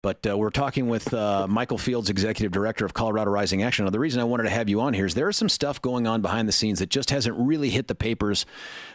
But we're talking with Michael Fields, Executive Director of Colorado Rising Action. Now, the reason I wanted to have you on here is there is some stuff going on behind the scenes that just hasn't really hit the papers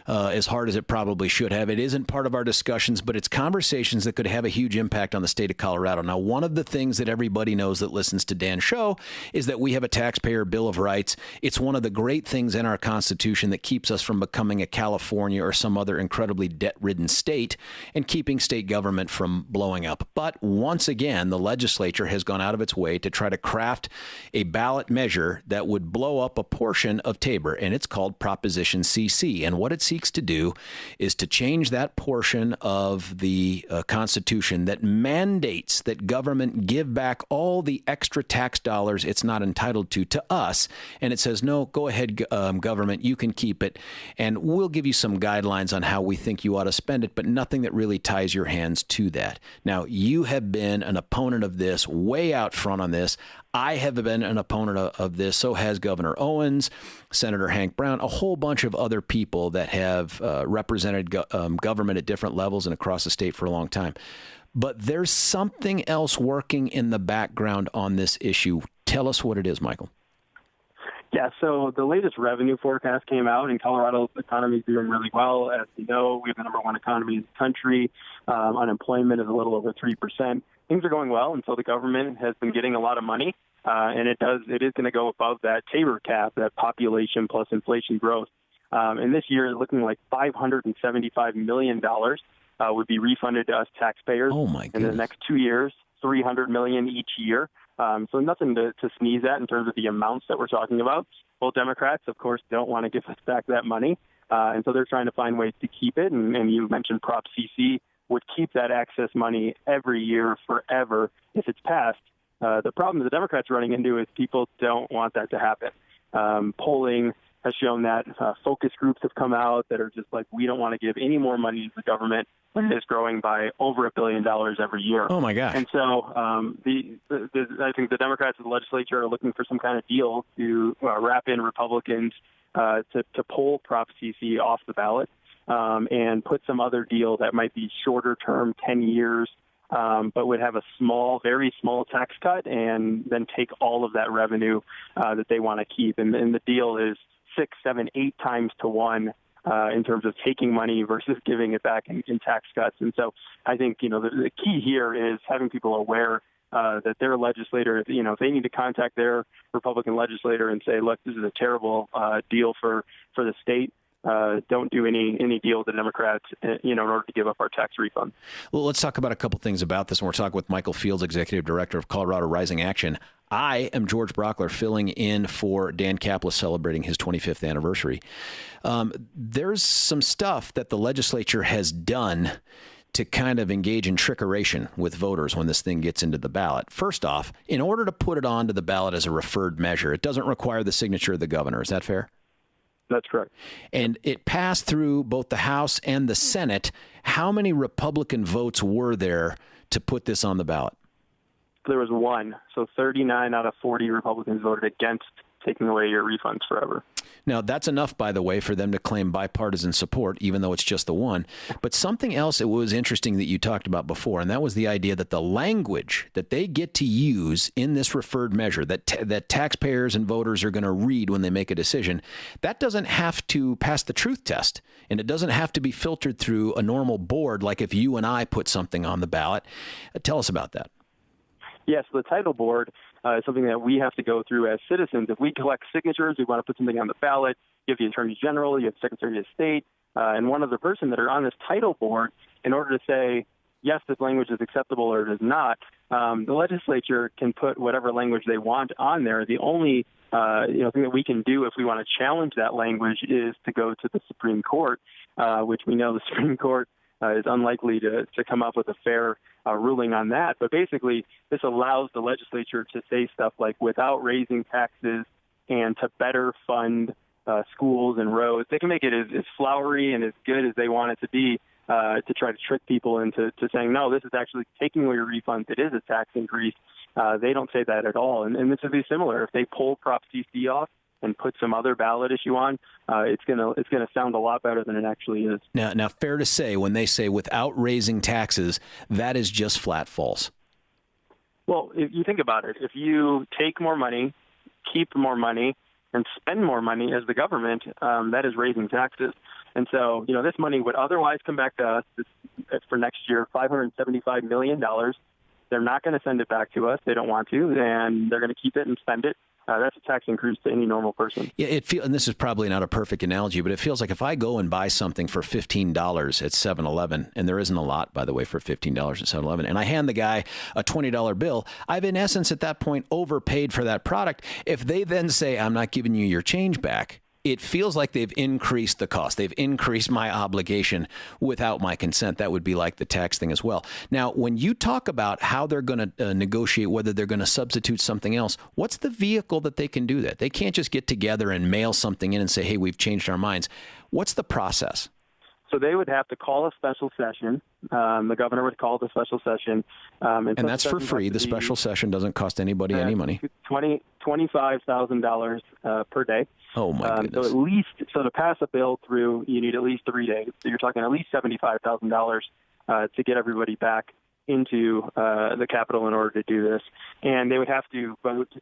as hard as it probably should have. It isn't part of our discussions, but it's conversations that could have a huge impact on the state of Colorado. Now, one of the things that everybody knows that listens to Dan's show is that we have a taxpayer Bill of Rights. It's one of the great things in our Constitution that keeps us from becoming a California or some other incredibly debt-ridden state and keeping state government from blowing up. But once again, the legislature has gone out of its way to try to craft a ballot measure that would blow up a portion of TABOR, and it's called Proposition CC. And what it seeks to do is to change that portion of the Constitution that mandates that government give back all the extra tax dollars it's not entitled to us. And it says, no, go ahead, government, you can keep it, and we'll give you some guidelines on how we think you ought to spend it, but nothing that really ties your hands to that. Now, you have been an opponent of this, way out front on this. I have been an opponent of this. So has Governor Owens, Senator Hank Brown, a whole bunch of other people that have represented government at different levels and across the state for a long time. But there's something else working in the background on this issue. Tell us what it is, Michael. Yeah, so the latest revenue forecast came out, and Colorado's economy is doing really well. As you know, we have the number one economy in the country. Unemployment is a little over 3%. Things are going well, and so the government has been getting a lot of money, and it is going to go above that TABOR cap, that population plus inflation growth. And this year is looking like $575 million would be refunded to us taxpayers. Oh my goodness. In the next 2 years, $300 million each year. So nothing to sneeze at in terms of the amounts that we're talking about. Well, Democrats, of course, don't want to give us back that money. And so they're trying to find ways to keep it. And you mentioned Prop CC would keep that access money every year forever if it's passed. The problem the Democrats are running into is people don't want that to happen. Polling has shown that focus groups have come out that are just like, we don't want to give any more money to the government when it is growing by over $1 billion every year. Oh, my gosh. And so I think the Democrats in the legislature are looking for some kind of deal to wrap in Republicans to pull Prop CC off the ballot and put some other deal that might be shorter term, 10 years, but would have a small, very small tax cut and then take all of that revenue that they want to keep. And the deal is 6, 7, 8 times to 1 in terms of taking money versus giving it back in tax cuts. And so I think, the key here is having people aware that their legislator, if they need to contact their Republican legislator and say, look, this is a terrible deal for the state. Don't do any deal with the Democrats, in order to give up our tax refund. Well, let's talk about a couple things about this. And we're talking with Michael Fields, Executive Director of Colorado Rising Action. I am George Brockler, filling in for Dan Kaplan, celebrating his 25th anniversary. There's some stuff that the legislature has done to kind of engage in trickeration with voters when this thing gets into the ballot. First off, in order to put it onto the ballot as a referred measure, it doesn't require the signature of the governor. Is that fair? That's correct. And it passed through both the House and the Senate. How many Republican votes were there to put this on the ballot? There was 1. So 39 out of 40 Republicans voted against taking away your refunds forever. Now, that's enough, by the way, for them to claim bipartisan support, even though it's just the one. But something else that was interesting that you talked about before, and that was the idea that the language that they get to use in this referred measure, that taxpayers and voters are going to read when they make a decision, that doesn't have to pass the truth test. And it doesn't have to be filtered through a normal board, like if you and I put something on the ballot. Tell us about that. Yes, the title board is something that we have to go through as citizens. If we collect signatures, we want to put something on the ballot. You have the Attorney General, you have Secretary of State, and one other person that are on this title board in order to say, yes, this language is acceptable or it is not. The legislature can put whatever language they want on there. The only thing that we can do if we want to challenge that language is to go to the Supreme Court, which we know the Supreme Court is unlikely to come up with a fair ruling on that. But basically, this allows the legislature to say stuff like, without raising taxes and to better fund schools and roads. They can make it as flowery and as good as they want it to be to try to trick people into saying, no, this is actually taking away your refunds. It is a tax increase. They don't say that at all. And this would be similar. If they pull Prop CC off and put some other ballot issue on, it's gonna sound a lot better than it actually is. Now, fair to say, when they say without raising taxes, that is just flat false. Well, if you think about it, if you take more money, keep more money, and spend more money as the government, that is raising taxes. And so, this money would otherwise come back to us for next year, $575 million. They're not going to send it back to us. They don't want to, and they're going to keep it and spend it. That's a tax increase to any normal person. Yeah, and this is probably not a perfect analogy, but it feels like if I go and buy something for $15 at 7-Eleven, and there isn't a lot, by the way, for $15 at 7-Eleven, and I hand the guy a $20 bill, I've in essence at that point overpaid for that product. If they then say, I'm not giving you your change back, it feels like they've increased the cost. They've increased my obligation without my consent. That would be like the tax thing as well. Now, when you talk about how they're going to negotiate, whether they're going to substitute something else, what's the vehicle that they can do that? They can't just get together and mail something in and say, hey, we've changed our minds. What's the process? So they would have to call a special session. The governor would call the special session. And that's for free. The special session doesn't cost anybody any money. $25,000 per day. Oh, my goodness. So to pass a bill through, you need at least 3 days. So you're talking at least $75,000 to get everybody back into the Capitol in order to do this. And they would have to vote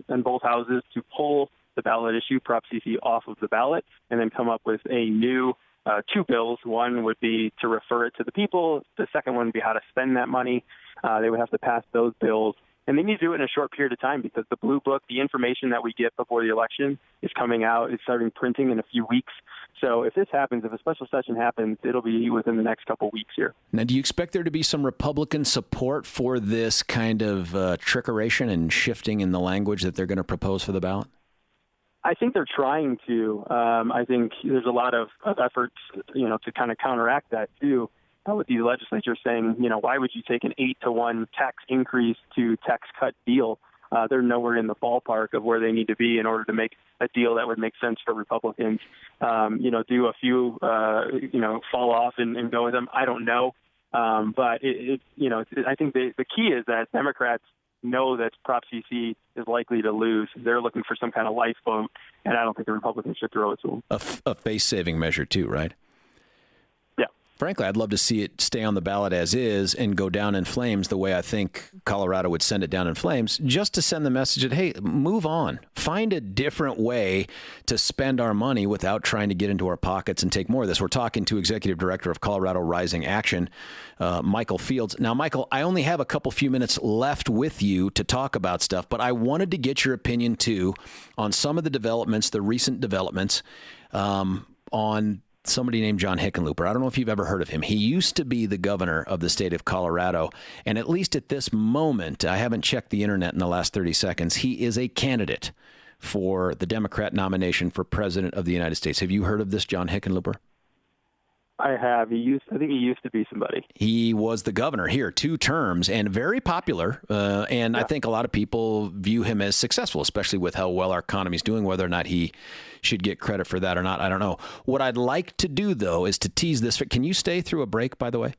in both houses to pull the ballot issue, Prop CC, off of the ballot and then come up with a new 2 bills. One would be to refer it to the people. The second one would be how to spend that money. They would have to pass those bills. And they need to do it in a short period of time because the Blue Book, the information that we get before the election is coming out. It's starting printing in a few weeks. So if this happens, if a special session happens, it'll be within the next couple of weeks here. Now, do you expect there to be some Republican support for this kind of trickeration and shifting in the language that they're going to propose for the ballot? I think they're trying to. I think there's a lot of efforts, to kind of counteract that too. With the legislature saying, why would you take an 8-to-1 tax increase to tax cut deal? They're nowhere in the ballpark of where they need to be in order to make a deal that would make sense for Republicans. Do a few, fall off and go with them. I don't know. But I think the key is that Democrats know that Prop CC is likely to lose. They're looking for some kind of lifeboat, and I don't think the Republicans should throw it to them. A face-saving measure too, right? Yeah. Frankly, I'd love to see it stay on the ballot as is and go down in flames the way I think Colorado would send it down in flames, just to send the message that, hey, move on. Find a different way to spend our money without trying to get into our pockets and take more of this. We're talking to Executive Director of Colorado Rising Action, Michael Fields. Now, Michael, I only have a few minutes left with you to talk about stuff, but I wanted to get your opinion, too, on some of the developments, the recent developments on somebody named John Hickenlooper. I don't know if you've ever heard of him. He used to be the governor of the state of Colorado. And at least at this moment, I haven't checked the internet in the last 30 seconds, he is a candidate for the Democrat nomination for president of the United States. Have you heard of this John Hickenlooper? I have. I think he used to be somebody. He was the governor here 2 terms and very popular. And I think a lot of people view him as successful, especially with how well our economy is doing. Whether or not he should get credit for that or not, I don't know. What I'd like to do, though, is to tease this. Can you stay through a break, by the way?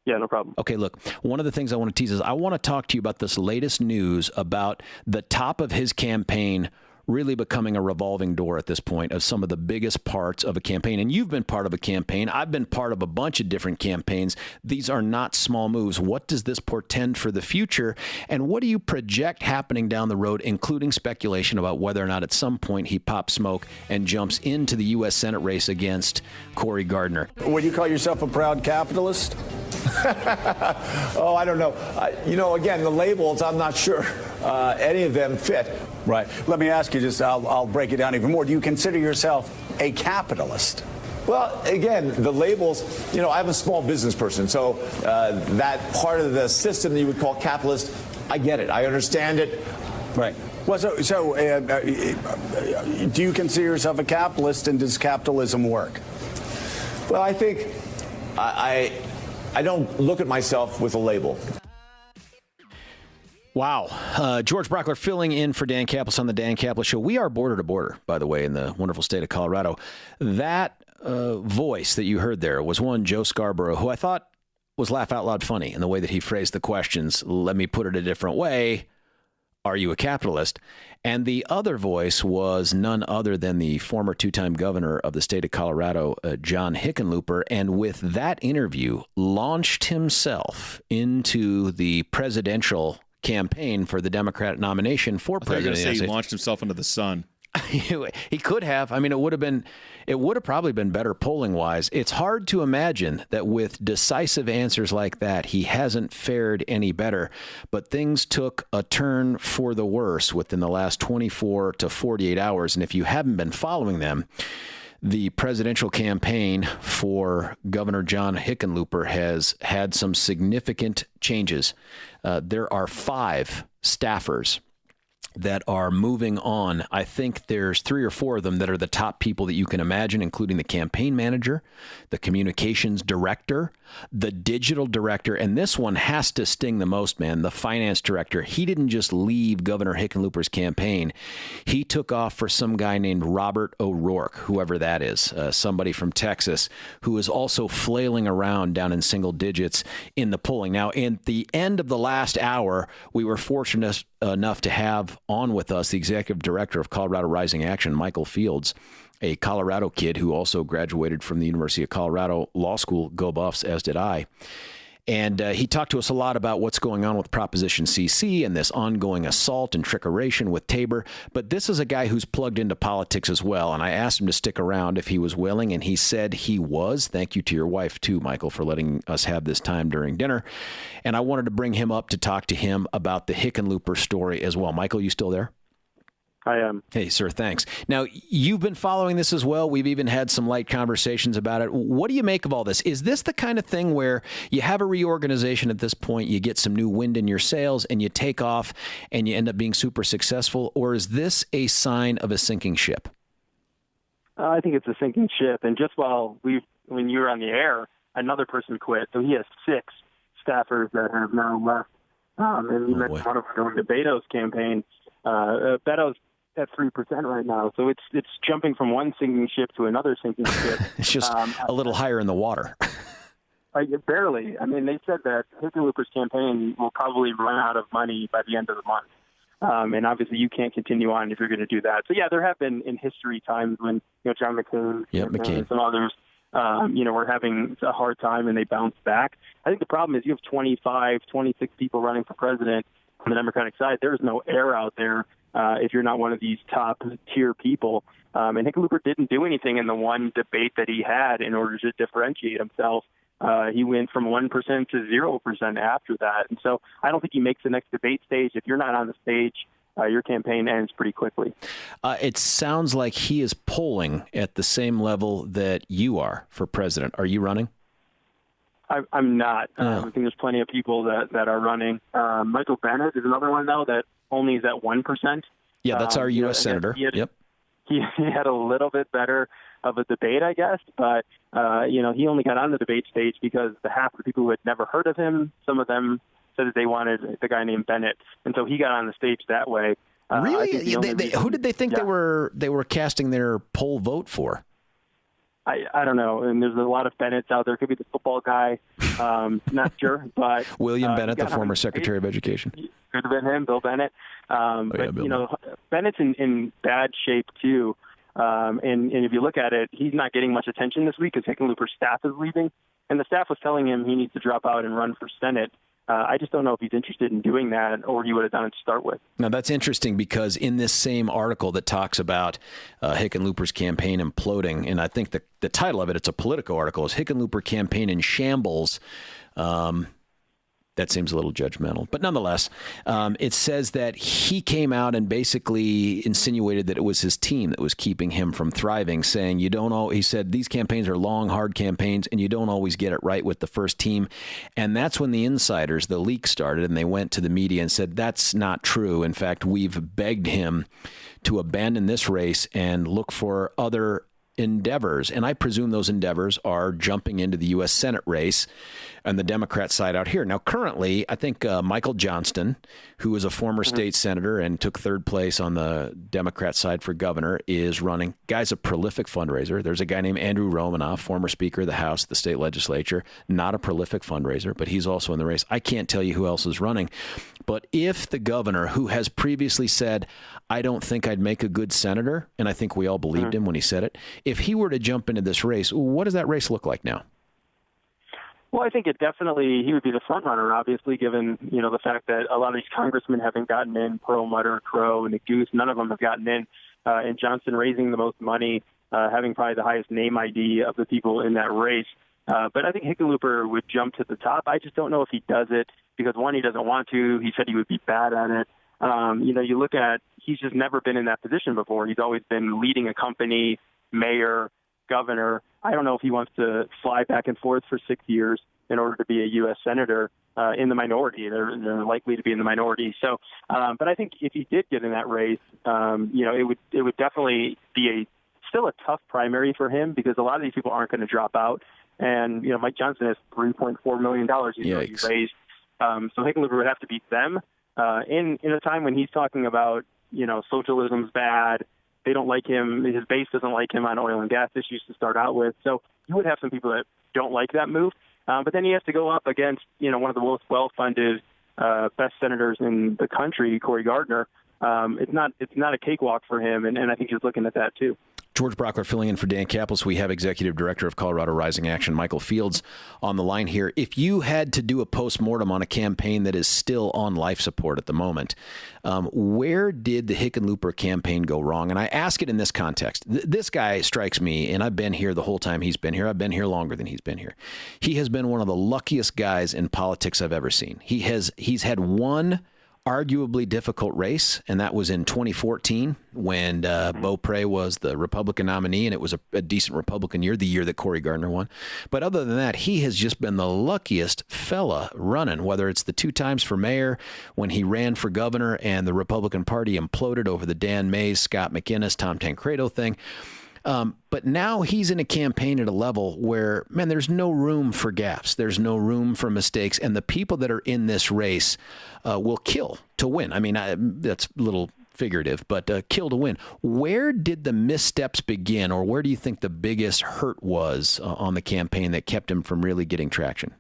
Yeah, no problem. Okay, look, one of the things I want to tease is I want to talk to you about this latest news about the top of his campaign really becoming a revolving door at this point of some of the biggest parts of a campaign. And you've been part of a campaign. I've been part of a bunch of different campaigns. These are not small moves. What does this portend for the future? And what do you project happening down the road, including speculation about whether or not at some point he pops smoke and jumps into the U.S. Senate race against Cory Gardner? Would you call yourself a proud capitalist? Oh, I don't know. Again, the labels, I'm not sure any of them fit. Right. Let me ask you just, I'll break it down even more. Do you consider yourself a capitalist? Well, again, the labels, I'm a small business person, so that part of the system that you would call capitalist, I get it. I understand it. Right. Well, so do you consider yourself a capitalist, and does capitalism work? Well, I think I don't look at myself with a label. Wow. George Brockler filling in for Dan Caplis on the Dan Caplis Show. We are border to border, by the way, in the wonderful state of Colorado. That voice that you heard there was one Joe Scarborough, who I thought was laugh out loud funny in the way that he phrased the questions. Let me put it a different way. Are you a capitalist? And the other voice was none other than the former 2-time governor of the state of Colorado, John Hickenlooper. And with that interview, launched himself into the presidential campaign for the Democratic nomination for president. I was going to say he launched himself into the sun. He could have. I mean, it would have probably been better polling wise. It's hard to imagine that with decisive answers like that, he hasn't fared any better. But things took a turn for the worse within the last 24 to 48 hours. And if you haven't been following them, the presidential campaign for Governor John Hickenlooper has had some significant changes. There are 5 staffers that are moving on. I think there's 3 or 4 of them that are the top people that you can imagine, including the campaign manager, the communications director, the digital director, and this one has to sting the most, man, the finance director. He didn't just leave Governor Hickenlooper's campaign. He took off for some guy named Robert O'Rourke, whoever that is, somebody from Texas, who is also flailing around down in single digits in the polling. Now, in the end of the last hour, we were fortunate enough to have on with us the executive director of Colorado Rising Action, Michael Fields, a Colorado kid who also graduated from the University of Colorado Law School. Go Buffs, as did I. And he talked to us a lot about what's going on with Proposition CC and this ongoing assault and trickeration with TABOR. But this is a guy who's plugged into politics as well. And I asked him to stick around if he was willing, and he said he was. Thank you to your wife, too, Michael, for letting us have this time during dinner. And I wanted to bring him up to talk to him about the Hickenlooper story as well. Michael, you still there? I am. Hey, sir, thanks. Now, you've been following this as well. We've even had some light conversations about it. What do you make of all this? Is this the kind of thing where you have a reorganization at this point, you get some new wind in your sails, and you take off, and you end up being super successful? Or is this a sign of a sinking ship? I think it's a sinking ship. And just when you were on the air, another person quit. So he has 6 staffers that have now left. And you mentioned one of them going to Beto's campaign. Beto's at 3% right now, so it's jumping from one sinking ship to another sinking ship. It's just a little higher in the water. Barely. I mean, they said that Hickenlooper's campaign will probably run out of money by the end of the month, and obviously you can't continue on if you're going to do that. So yeah, there have been in history times when John McCain, and some others, were having a hard time and they bounced back. I think the problem is you have 25, 26 people running for president on the Democratic side. There's no air out there. If you're not one of these top-tier people. And Hickenlooper didn't do anything in the one debate that he had in order to differentiate himself. He went from 1% to 0% after that. And so I don't think he makes the next debate stage. If you're not on the stage, your campaign ends pretty quickly. It sounds like he is polling at the same level that you are for president. Are you running? I'm not. I think there's plenty of people that are running. Michael Bennet is another one, though, that only is at 1%. Yeah, that's our U.S. Senator. He had a little bit better of a debate, I guess, but, he only got on the debate stage because the half of the people who had never heard of him, some of them said that they wanted the guy named Bennett, and so he got on the stage that way. Really? Who did they think they were casting their poll vote for? I don't know, and there's a lot of Bennetts out there. Could be the football guy, not sure, but William Bennett, the former Secretary of Education. Could have been him, Bill Bennett. Bill. Bennett's in bad shape too, and if you look at it, he's not getting much attention this week because Hickenlooper's staff is leaving, and the staff was telling him he needs to drop out and run for Senate. I just don't know if he's interested in doing that or he would have done it to start with. Now, that's interesting because in this same article that talks about Hickenlooper's campaign imploding, and I think the title of it's a Politico article, is Hickenlooper Campaign in Shambles. That seems a little judgmental. But nonetheless, it says that he came out and basically insinuated that it was his team that was keeping him from thriving, saying he said these campaigns are long, hard campaigns, and you don't always get it right with the first team. And that's when the insiders, the leak started, and they went to the media and said, that's not true. In fact, we've begged him to abandon this race and look for other endeavors. And I presume those endeavors are jumping into the U.S. Senate race on the Democrat side out here. Now, currently, I think Michael Johnston, who is a former state senator and took 3rd place on the Democrat side for governor, is running. Guy's a prolific fundraiser. There's a guy named Andrew Romanoff, former Speaker of the House, the state legislature, not a prolific fundraiser, but he's also in the race. I can't tell you who else is running. But if the governor, who has previously said, I don't think I'd make a good senator, and I think we all believed him when he said it, if he were to jump into this race, what does that race look like now? Well, I think he would be the front runner, obviously, given, the fact that a lot of these congressmen haven't gotten in. Perlmutter, Crow, and Goose, none of them have gotten in. And Johnson raising the most money, having probably the highest name ID of the people in that race. But I think Hickenlooper would jump to the top. I just don't know if he does it because, one, he doesn't want to. He said he would be bad at it. You look at, he's just never been in that position before. He's always been leading a company, mayor, governor. I don't know if he wants to fly back and forth for 6 years in order to be a U.S. senator in the minority. They're likely to be in the minority. So, but I think if he did get in that race, it would definitely be still a tough primary for him because a lot of these people aren't going to drop out. And, Mike Johnson has $3.4 million he's raised. So Hickenlooper would have to beat them in a time when he's talking about, socialism's bad. They don't like him. His base doesn't like him on oil and gas issues to start out with. So you would have some people that don't like that move. But then he has to go up against, one of the most well-funded, best senators in the country, Cory Gardner. It's not a cakewalk for him, and I think he's looking at that too. George Brockler filling in for Dan Kaplis. We have Executive Director of Colorado Rising Action, Michael Fields, on the line here. If you had to do a postmortem on a campaign that is still on life support at the moment, where did the Hickenlooper campaign go wrong? And I ask it in this context. This guy strikes me, and I've been here the whole time he's been here. I've been here longer than he's been here. He has been one of the luckiest guys in politics I've ever seen. He's had one arguably difficult race, and that was in 2014 when Beaupre was the Republican nominee, and it was a decent Republican year, the year that Cory Gardner won. But other than that, he has just been the luckiest fella running, whether it's the 2 times for mayor, when he ran for governor and the Republican Party imploded over the Dan Mays, Scott McInnes, Tom Tancredo thing. But now he's in a campaign at a level where, man, there's no room for gaffes. There's no room for mistakes. And the people that are in this race will kill to win. I mean, that's a little figurative, but kill to win. Where did the missteps begin, or where do you think the biggest hurt was on the campaign that kept him from really getting traction?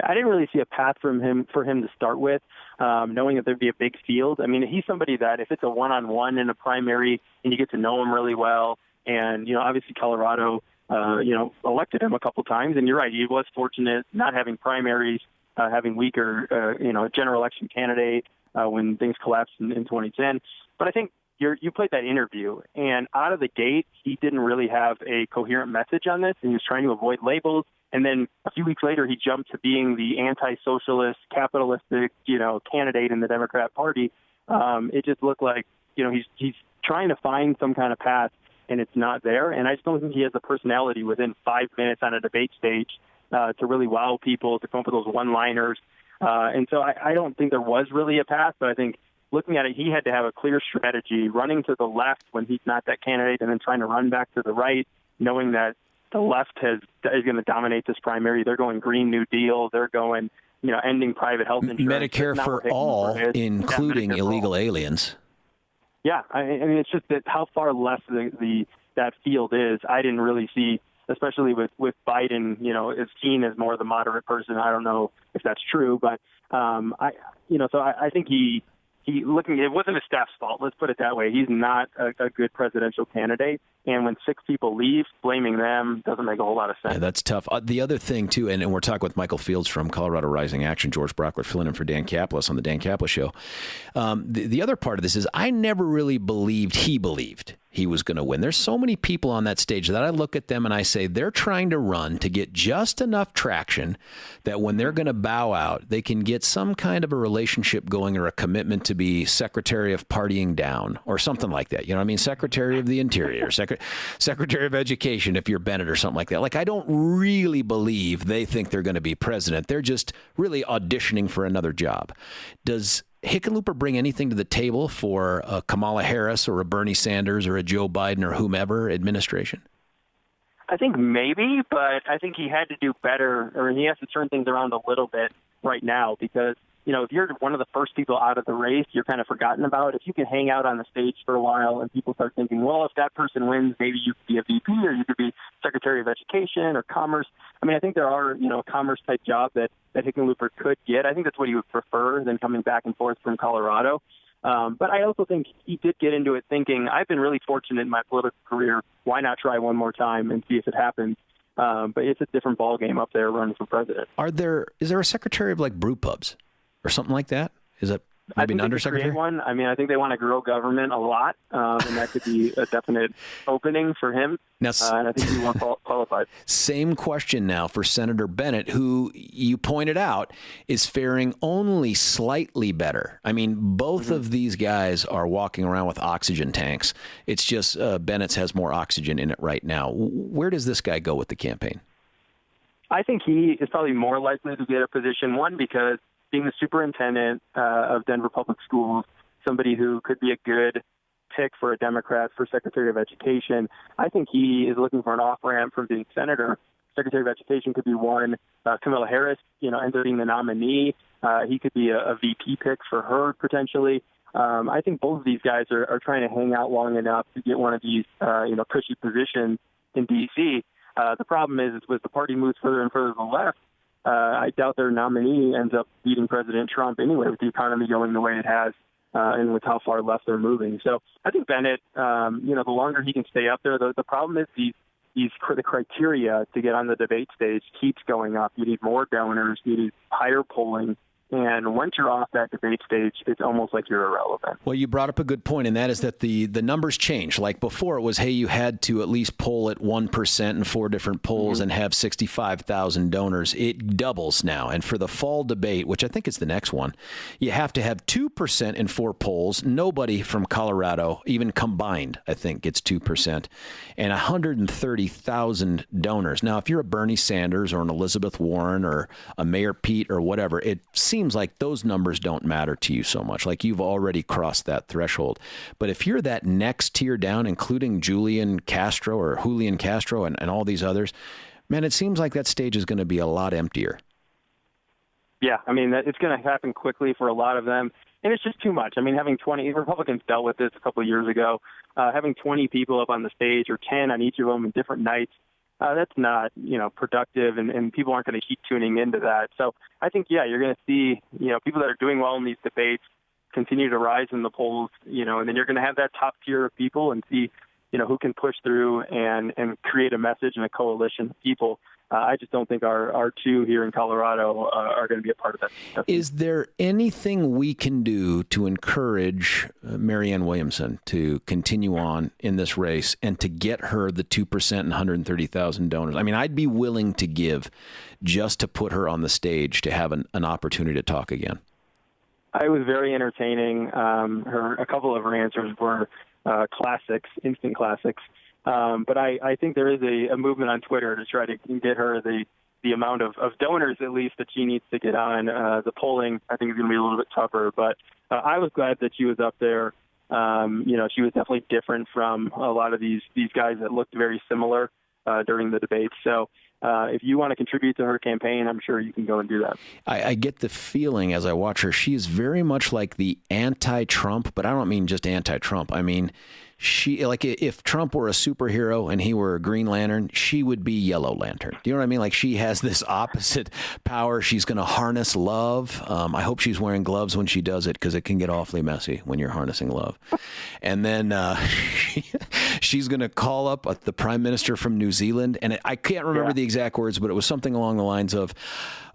I didn't really see a path for him to start with, knowing that there'd be a big field. I mean, he's somebody that if it's a one-on-one in a primary and you get to know him really well, and, obviously Colorado, elected him a couple times. And you're right, he was fortunate not having primaries, having weaker, general election candidate when things collapsed in 2010. But I think you played that interview, and out of the gate, he didn't really have a coherent message on this, and he was trying to avoid labels. And then a few weeks later, he jumped to being the anti-socialist, capitalistic, candidate in the Democrat Party. It just looked like, he's trying to find some kind of path, and it's not there. And I just don't think he has the personality within 5 minutes on a debate stage to really wow people, to come up with those one-liners. And so I don't think there was really a path, but I think looking at it, he had to have a clear strategy, running to the left when he's not that candidate, and then trying to run back to the right, knowing that the left is going to dominate this primary. They're going Green New Deal. They're going, ending private health insurance. Medicare for all, including illegal aliens. Yeah, I mean, it's just that how far left that field is. I didn't really see, especially with Biden, is seen as more the moderate person. I don't know if that's true, but I think he it wasn't his staff's fault. Let's put it that way. He's not a good presidential candidate. And when 6 people leave, blaming them doesn't make a whole lot of sense. Yeah, that's tough. The other thing, too, and we're talking with Michael Fields from Colorado Rising Action, George Brockler filling in for Dan Kaplis on the Dan Kaplis Show. The other part of this is I never really believed he was going to win. There's so many people on that stage that I look at them and I say they're trying to run to get just enough traction that when they're going to bow out, they can get some kind of a relationship going or a commitment to be Secretary of Partying Down or something like that. You know what I mean? Secretary of the Interior, Secretary of Education if you're Bennett or something like that. Like, I don't really believe they think they're going to be president. They're just really auditioning for another job. Does Hickenlooper bring anything to the table for a Kamala Harris or a Bernie Sanders or a Joe Biden or whomever administration? I think maybe, but I think he had to do better, or he has to turn things around a little bit right now because, if you're one of the first people out of the race, you're kind of forgotten about. If you can hang out on the stage for a while and people start thinking, well, if that person wins, maybe you could be a VP or you could be Secretary of Education or Commerce. I mean, I think there are, commerce-type jobs that Hickenlooper could get. I think that's what he would prefer than coming back and forth from Colorado. But I also think he did get into it thinking, I've been really fortunate in my political career. Why not try one more time and see if it happens? But it's a different ballgame up there running for president. Is there a secretary of like brew pubs or something like that? Is that maybe an undersecretary? One. I mean, I think they want to grow government a lot, and that could be a definite opening for him. Now, and I think he's more qualified. Same question now for Senator Bennett, who you pointed out is faring only slightly better. I mean, both of these guys are walking around with oxygen tanks. It's just Bennett's has more oxygen in it right now. Where does this guy go with the campaign? I think he is probably more likely to get a position, one, because being the superintendent of Denver Public Schools, somebody who could be a good pick for a Democrat for Secretary of Education. I think he is looking for an off-ramp from being senator. Secretary of Education could be one. Kamala Harris, ends up being the nominee. He could be a VP pick for her potentially. I think both of these guys are trying to hang out long enough to get one of these, cushy positions in D.C. The problem is with the party moves further and further to the left, I doubt their nominee ends up beating President Trump anyway, with the economy going the way it has and with how far left they're moving. So I think Bennett, the longer he can stay up there, the problem is the criteria to get on the debate stage keeps going up. You need more donors, you need higher polling. And once you're off that debate stage, it's almost like you're irrelevant. Well, you brought up a good point, and that is that the numbers change. Like before, it was, hey, you had to at least poll at 1% in 4 different polls and have 65,000 donors. It doubles now. And for the fall debate, which I think is the next one, you have to have 2% in 4 polls. Nobody from Colorado, even combined, I think, gets 2%. And 130,000 donors. Now, if you're a Bernie Sanders or an Elizabeth Warren or a Mayor Pete or whatever, it seems like those numbers don't matter to you so much. Like you've already crossed that threshold. But if you're that next tier down, including Julian Castro and all these others, man, it seems like that stage is going to be a lot emptier. Yeah, I mean, it's going to happen quickly for a lot of them. And it's just too much. I mean, having 20 Republicans dealt with this a couple of years ago, having 20 people up on the stage or 10 on each of them in different nights, that's not, productive, and people aren't going to keep tuning into that. So I think, you're going to see, people that are doing well in these debates continue to rise in the polls, and then you're going to have that top tier of people and see, who can push through and create a message and a coalition of people. I just don't think our two here in Colorado are going to be a part of that. Is there anything we can do to encourage Marianne Williamson to continue on in this race and to get her the 2% and 130,000 donors? I mean, I'd be willing to give just to put her on the stage to have an opportunity to talk again. It was very entertaining. A couple of her answers were classics, instant classics. But I think there is a movement on Twitter to try to get her the amount of donors, at least, that she needs to get on. The polling, I think, is going to be a little bit tougher. But I was glad that she was up there. She was definitely different from a lot of these guys that looked very similar during the debate. So if you want to contribute to her campaign, I'm sure you can go and do that. I get the feeling as I watch her, she is very much like the anti-Trump, but I don't mean just anti-Trump. I mean, she, like, if Trump were a superhero and he were a Green Lantern, she would be Yellow Lantern. Do you know what I mean? Like, she has this opposite power. She's going to harness love. I hope she's wearing gloves when she does it, because it can get awfully messy when you're harnessing love. And then she's going to call up the Prime Minister from New Zealand. And I can't remember the exact words, but it was something along the lines of,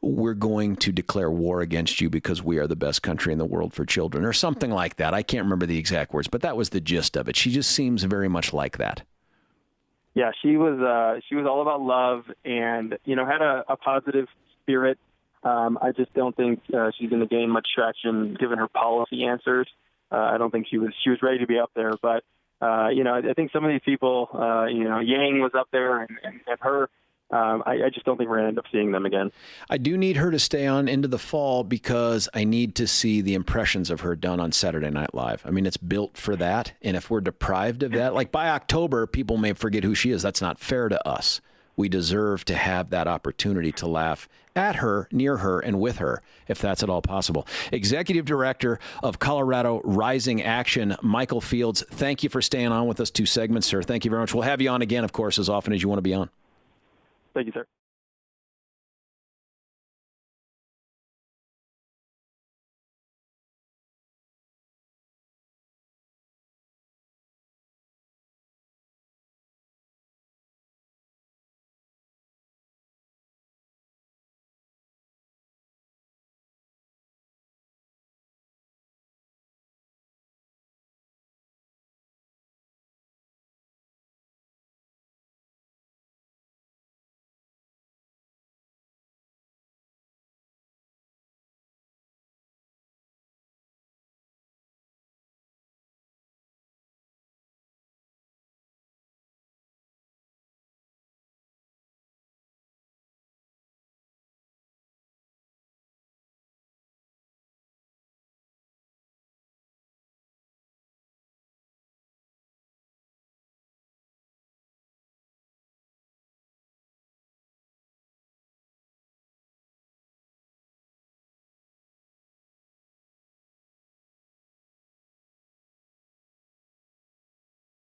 we're going to declare war against you because we are the best country in the world for children, or something like that. I can't remember the exact words, but that was the gist of it. She just seems very much like that. Yeah, she was all about love and, had a positive spirit. I just don't think she's going to gain much traction given her policy answers. I don't think she was ready to be up there. But, I think some of these people, Yang was up there and her. I just don't think we're going to end up seeing them again. I do need her to stay on into the fall because I need to see the impressions of her done on Saturday Night Live. I mean, it's built for that. And if we're deprived of that, like by October, people may forget who she is. That's not fair to us. We deserve to have that opportunity to laugh at her, near her, and with her, if that's at all possible. Executive Director of Colorado Rising Action, Michael Fields, thank you for staying on with us 2 segments, sir. Thank you very much. We'll have you on again, of course, as often as you want to be on. Thank you, sir.